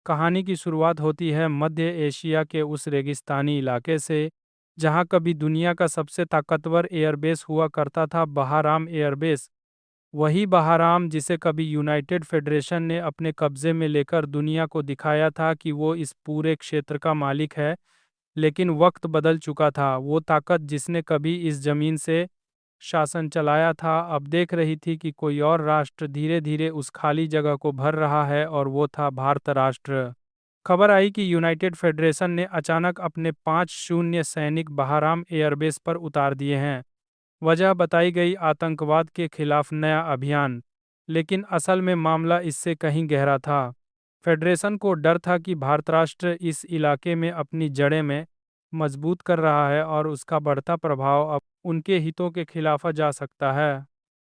कहानी की शुरुआत होती है मध्य एशिया के उस रेगिस्तानी इलाके से जहां कभी दुनिया का सबसे ताकतवर एयरबेस हुआ करता था, बहाराम एयरबेस। वही बहाराम जिसे कभी यूनाइटेड फेडरेशन ने अपने कब्जे में लेकर दुनिया को दिखाया था कि वो इस पूरे क्षेत्र का मालिक है। लेकिन वक्त बदल चुका था। वो ताकत जिसने कभी इस जमीन से शासन चलाया था, अब देख रही थी कि कोई और राष्ट्र धीरे धीरे उस खाली जगह को भर रहा है, और वो था भारत राष्ट्र। खबर आई कि यूनाइटेड फेडरेशन ने अचानक अपने 5 शून्य सैनिक बहाराम एयरबेस पर उतार दिए हैं। वजह बताई गई आतंकवाद के खिलाफ नया अभियान। लेकिन असल में मामला इससे कहीं गहरा था। फेडरेशन को डर था कि भारत राष्ट्र इस इलाके में अपनी जड़ें में मजबूत कर रहा है, और उसका बढ़ता प्रभाव अब उनके हितों के खिलाफ जा सकता है।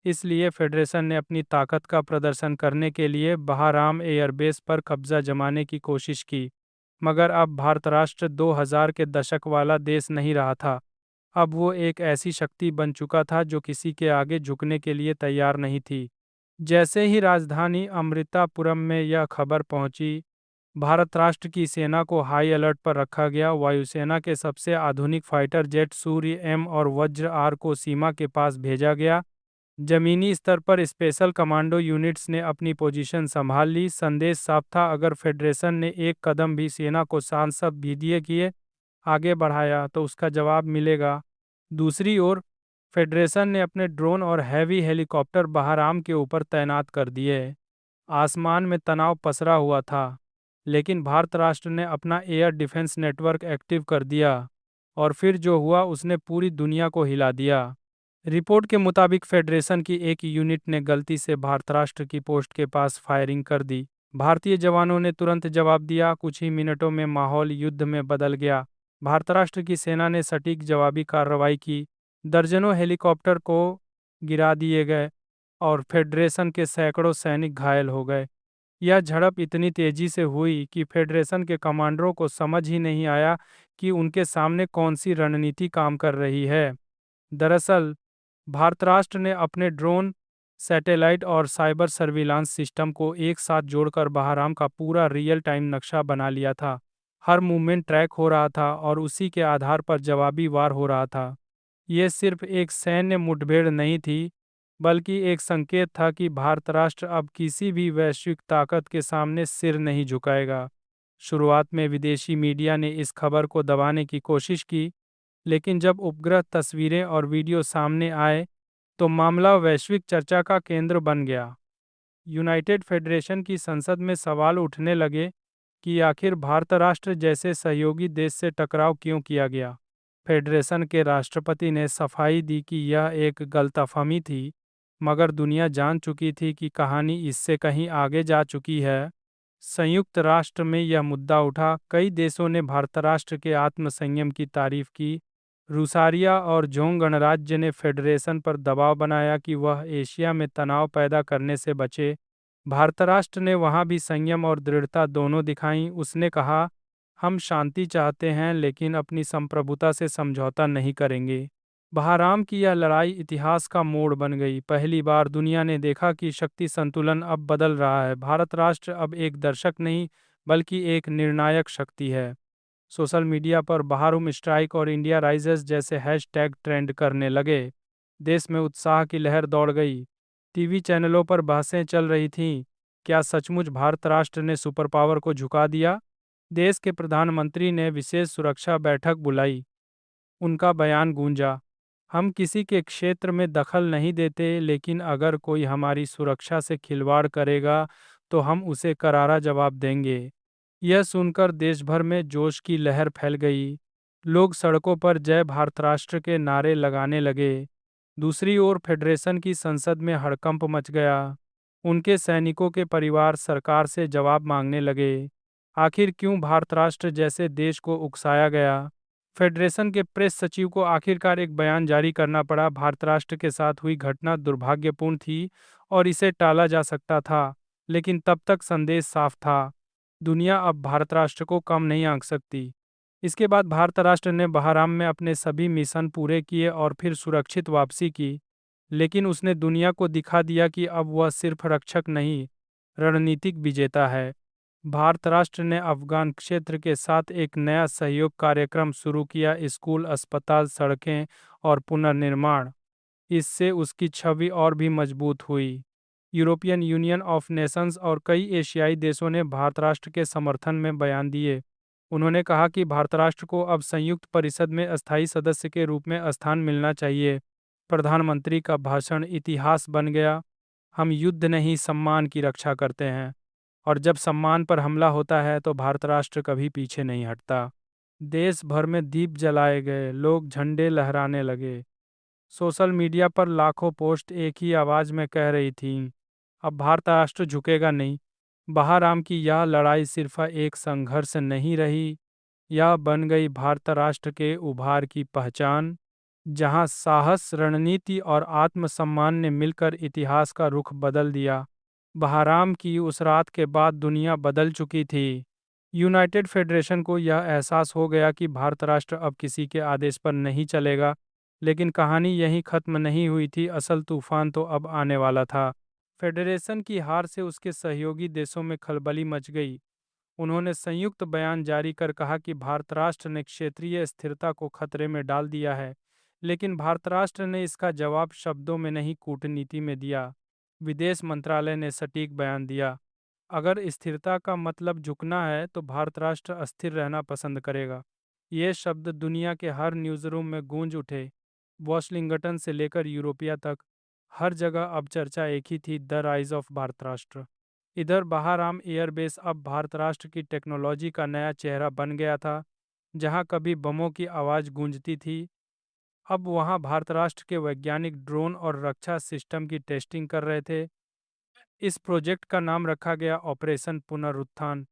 इसलिए फेडरेशन ने अपनी ताकत का प्रदर्शन करने के लिए बहाराम एयरबेस पर कब्जा जमाने की कोशिश की। मगर अब भारत राष्ट्र 2000 के दशक वाला देश नहीं रहा था। अब वो एक ऐसी शक्ति बन चुका था जो किसी के आगे झुकने के लिए तैयार नहीं थी। जैसे ही राजधानी अमृतापुरम में यह खबर पहुंची, भारत राष्ट्र की सेना को हाई अलर्ट पर रखा गया। वायुसेना के सबसे आधुनिक फाइटर जेट सूर्य एम और वज्र आर को सीमा के पास भेजा गया। जमीनी स्तर पर स्पेशल कमांडो यूनिट्स ने अपनी पोजीशन संभाल ली। संदेश साफ था, अगर फेडरेशन ने एक कदम भी सेना को सांसद विधीय किए आगे बढ़ाया तो उसका जवाब मिलेगा। दूसरी ओर फेडरेशन ने अपने ड्रोन और हैवी हेलीकॉप्टर बहराम के ऊपर तैनात कर दिए। आसमान में तनाव पसरा हुआ था। लेकिन भारत राष्ट्र ने अपना एयर डिफेंस नेटवर्क एक्टिव कर दिया, और फिर जो हुआ उसने पूरी दुनिया को हिला दिया। रिपोर्ट के मुताबिक फेडरेशन की एक यूनिट ने गलती से भारत राष्ट्र की पोस्ट के पास फायरिंग कर दी। भारतीय जवानों ने तुरंत जवाब दिया। कुछ ही मिनटों में माहौल युद्ध में बदल गया। भारत राष्ट्र की सेना ने सटीक जवाबी कार्रवाई की। दर्जनों हेलीकॉप्टर को गिरा दिए गए, और फेडरेशन के सैकड़ों सैनिक घायल हो गए। यह झड़प इतनी तेजी से हुई कि फेडरेशन के कमांडरों को समझ ही नहीं आया कि उनके सामने कौन सी रणनीति काम कर रही है। दरअसल भारत राष्ट्र ने अपने ड्रोन, सैटेलाइट और साइबर सर्विलांस सिस्टम को एक साथ जोड़कर बहराम का पूरा रियल टाइम नक्शा बना लिया था। हर मूवमेंट ट्रैक हो रहा था, और उसी के आधार पर जवाबी वार हो रहा था। ये सिर्फ एक सैन्य मुठभेड़ नहीं थी, बल्कि एक संकेत था कि भारत राष्ट्र अब किसी भी वैश्विक ताकत के सामने सिर नहीं झुकाएगा। शुरुआत में विदेशी मीडिया ने इस खबर को दबाने की कोशिश की, लेकिन जब उपग्रह तस्वीरें और वीडियो सामने आए तो मामला वैश्विक चर्चा का केंद्र बन गया। यूनाइटेड फेडरेशन की संसद में सवाल उठने लगे कि आखिर भारत राष्ट्र जैसे सहयोगी देश से टकराव क्यों किया गया। फेडरेशन के राष्ट्रपति ने सफाई दी कि यह एक गलतफहमी थी, मगर दुनिया जान चुकी थी कि कहानी इससे कहीं आगे जा चुकी है। संयुक्त राष्ट्र में यह मुद्दा उठा। कई देशों ने भारत राष्ट्र के आत्मसंयम की तारीफ की। रूसारिया और जोंग गणराज्य ने फेडरेशन पर दबाव बनाया कि वह एशिया में तनाव पैदा करने से बचे। भारत राष्ट्र ने वहां भी संयम और दृढ़ता दोनों दिखाई। उसने कहा, हम शांति चाहते हैं, लेकिन अपनी संप्रभुता से समझौता नहीं करेंगे। बहराम की यह लड़ाई इतिहास का मोड़ बन गई। पहली बार दुनिया ने देखा कि शक्ति संतुलन अब बदल रहा है। भारत राष्ट्र अब एक दर्शक नहीं, बल्कि एक निर्णायक शक्ति है। सोशल मीडिया पर बहारूम स्ट्राइक और इंडिया राइजेस जैसे हैशटैग ट्रेंड करने लगे। देश में उत्साह की लहर दौड़ गई। टीवी चैनलों पर बहसें चल रही थीं। क्या सचमुच भारत राष्ट्र ने सुपर पावर को झुका दिया? देश के प्रधानमंत्री ने विशेष सुरक्षा बैठक बुलाई। उनका बयान गूंजा, हम किसी के क्षेत्र में दखल नहीं देते, लेकिन अगर कोई हमारी सुरक्षा से खिलवाड़ करेगा तो हम उसे करारा जवाब देंगे। यह सुनकर देश भर में जोश की लहर फैल गई। लोग सड़कों पर जय भारत राष्ट्र के नारे लगाने लगे। दूसरी ओर फेडरेशन की संसद में हड़कंप मच गया। उनके सैनिकों के परिवार सरकार से जवाब मांगने लगे। आखिर क्यों भारत राष्ट्र जैसे देश को उकसाया गया? फेडरेशन के प्रेस सचिव को आखिरकार एक बयान जारी करना पड़ा। भारत राष्ट्र के साथ हुई घटना दुर्भाग्यपूर्ण थी और इसे टाला जा सकता था, लेकिन तब तक संदेश साफ था, दुनिया अब भारत राष्ट्र को कम नहीं आंक सकती। इसके बाद भारत राष्ट्र ने बहराम में अपने सभी मिशन पूरे किए और फिर सुरक्षित वापसी की। लेकिन उसने दुनिया को दिखा दिया कि अब वह सिर्फ रक्षक नहीं, रणनीतिक विजेता है। भारत राष्ट्र ने अफगान क्षेत्र के साथ एक नया सहयोग कार्यक्रम शुरू किया। स्कूल, अस्पताल, सड़कें और पुनर्निर्माण। इससे उसकी छवि और भी मजबूत हुई। यूरोपियन यूनियन ऑफ नेशंस और कई एशियाई देशों ने भारत राष्ट्र के समर्थन में बयान दिए। उन्होंने कहा कि भारत राष्ट्र को अब संयुक्त परिषद में अस्थायी सदस्य के रूप में स्थान मिलना चाहिए। प्रधानमंत्री का भाषण इतिहास बन गया। हम युद्ध नहीं, सम्मान की रक्षा करते हैं, और जब सम्मान पर हमला होता है तो भारत राष्ट्र कभी पीछे नहीं हटता। देश भर में दीप जलाए गए, लोग झंडे लहराने लगे। सोशल मीडिया पर लाखों पोस्ट एक ही आवाज में कह रही थीं, अब भारत राष्ट्र झुकेगा नहीं। बहाराम की यह लड़ाई सिर्फ एक संघर्ष नहीं रही, यह बन गई भारत राष्ट्र के उभार की पहचान, जहां साहस, रणनीति और आत्मसम्मान ने मिलकर इतिहास का रुख बदल दिया। बहाराम की उस रात के बाद दुनिया बदल चुकी थी। यूनाइटेड फेडरेशन को यह एहसास हो गया कि भारत राष्ट्र अब किसी के आदेश पर नहीं चलेगा। लेकिन कहानी यहीं खत्म नहीं हुई थी, असल तूफान तो अब आने वाला था। फेडरेशन की हार से उसके सहयोगी देशों में खलबली मच गई। उन्होंने संयुक्त बयान जारी कर कहा कि भारत राष्ट्र ने क्षेत्रीय स्थिरता को खतरे में डाल दिया है। लेकिन भारत राष्ट्र ने इसका जवाब शब्दों में नहीं, कूटनीति में दिया। विदेश मंत्रालय ने सटीक बयान दिया, अगर स्थिरता का मतलब झुकना है तो भारत राष्ट्र अस्थिर रहना पसंद करेगा। ये शब्द दुनिया के हर न्यूज़रूम में गूंज उठे। वॉशिंगटन से लेकर यूरोपिया तक हर जगह अब चर्चा एक ही थी, द राइज ऑफ भारत राष्ट्र। इधर बहाराम एयरबेस अब भारत राष्ट्र की टेक्नोलॉजी का नया चेहरा बन गया था। जहां कभी बमों की आवाज़ गूंजती थी, अब वहां भारत राष्ट्र के वैज्ञानिक ड्रोन और रक्षा सिस्टम की टेस्टिंग कर रहे थे। इस प्रोजेक्ट का नाम रखा गया ऑपरेशन पुनरुत्थान।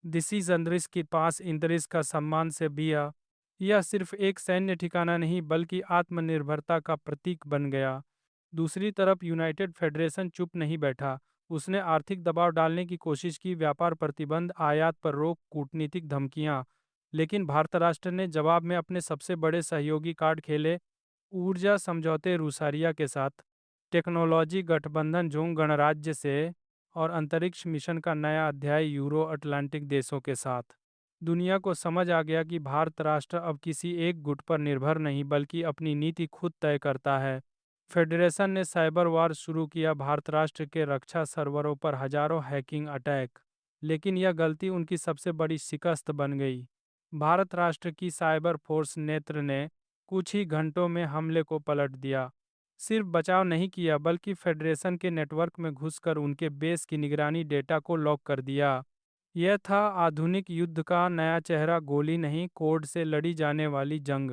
दिस इज अंद्रिस के पास इंद्रिस का सम्मान से बिया। यह सिर्फ एक सैन्य ठिकाना नहीं बल्कि आत्मनिर्भरता का प्रतीक बन गया। दूसरी तरफ यूनाइटेड फेडरेशन चुप नहीं बैठा। उसने आर्थिक दबाव डालने की कोशिश की, व्यापार प्रतिबंध, आयात पर रोक, कूटनीतिक धमकियां। लेकिन भारत राष्ट्र ने जवाब में अपने सबसे बड़े सहयोगी कार्ड खेले। ऊर्जा समझौते रूसारिया के साथ, टेक्नोलॉजी गठबंधन जोंग गणराज्य से, और अंतरिक्ष मिशन का नया अध्याय यूरो अटलांटिक देशों के साथ। दुनिया को समझ आ गया कि भारत राष्ट्र अब किसी एक गुट पर निर्भर नहीं बल्कि अपनी नीति खुद तय करता है। फेडरेशन ने साइबर वार शुरू किया, भारत राष्ट्र के रक्षा सर्वरों पर हजारों हैकिंग अटैक। लेकिन यह गलती उनकी सबसे बड़ी शिकस्त बन गई। भारत राष्ट्र की साइबर फोर्स नेत्र ने कुछ ही घंटों में हमले को पलट दिया। सिर्फ बचाव नहीं किया बल्कि फेडरेशन के नेटवर्क में घुसकर उनके बेस की निगरानी डेटा को लॉक कर दिया। यह था आधुनिक युद्ध का नया चेहरा, गोली नहीं, कोड से लड़ी जाने वाली जंग।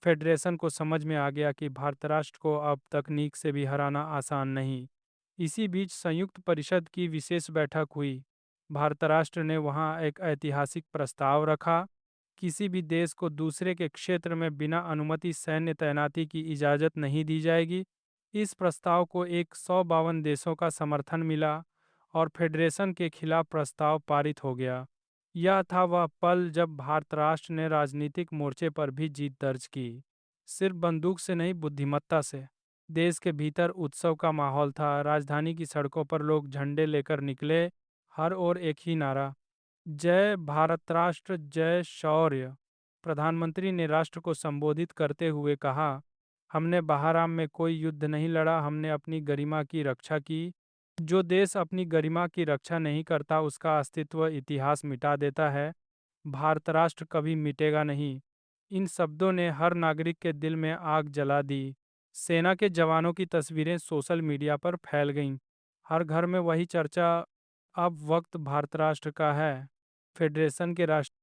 फेडरेशन को समझ में आ गया कि भारत राष्ट्र को अब तकनीक से भी हराना आसान नहीं। इसी बीच संयुक्त परिषद की विशेष बैठक हुई। भारत राष्ट्र ने वहां एक ऐतिहासिक प्रस्ताव रखा, किसी भी देश को दूसरे के क्षेत्र में बिना अनुमति सैन्य तैनाती की इजाज़त नहीं दी जाएगी। इस प्रस्ताव को 152 देशों का समर्थन मिला और फेडरेशन के खिलाफ प्रस्ताव पारित हो गया। यह था वह पल जब भारत राष्ट्र ने राजनीतिक मोर्चे पर भी जीत दर्ज की, सिर्फ बंदूक से नहीं, बुद्धिमत्ता से। देश के भीतर उत्सव का माहौल था। राजधानी की सड़कों पर लोग झंडे लेकर निकले, हर ओर एक ही नारा, जय भारत राष्ट्र, जय शौर्य। प्रधानमंत्री ने राष्ट्र को संबोधित करते हुए कहा, हमने बहाराम में कोई युद्ध नहीं लड़ा, हमने अपनी गरिमा की रक्षा की। जो देश अपनी गरिमा की रक्षा नहीं करता उसका अस्तित्व इतिहास मिटा देता है। भारत राष्ट्र कभी मिटेगा नहीं। इन शब्दों ने हर नागरिक के दिल में आग जला दी। सेना के जवानों की तस्वीरें सोशल मीडिया पर फैल गईं। हर घर में वही चर्चा, अब वक्त भारत राष्ट्र का है। फेडरेशन के राष्ट्र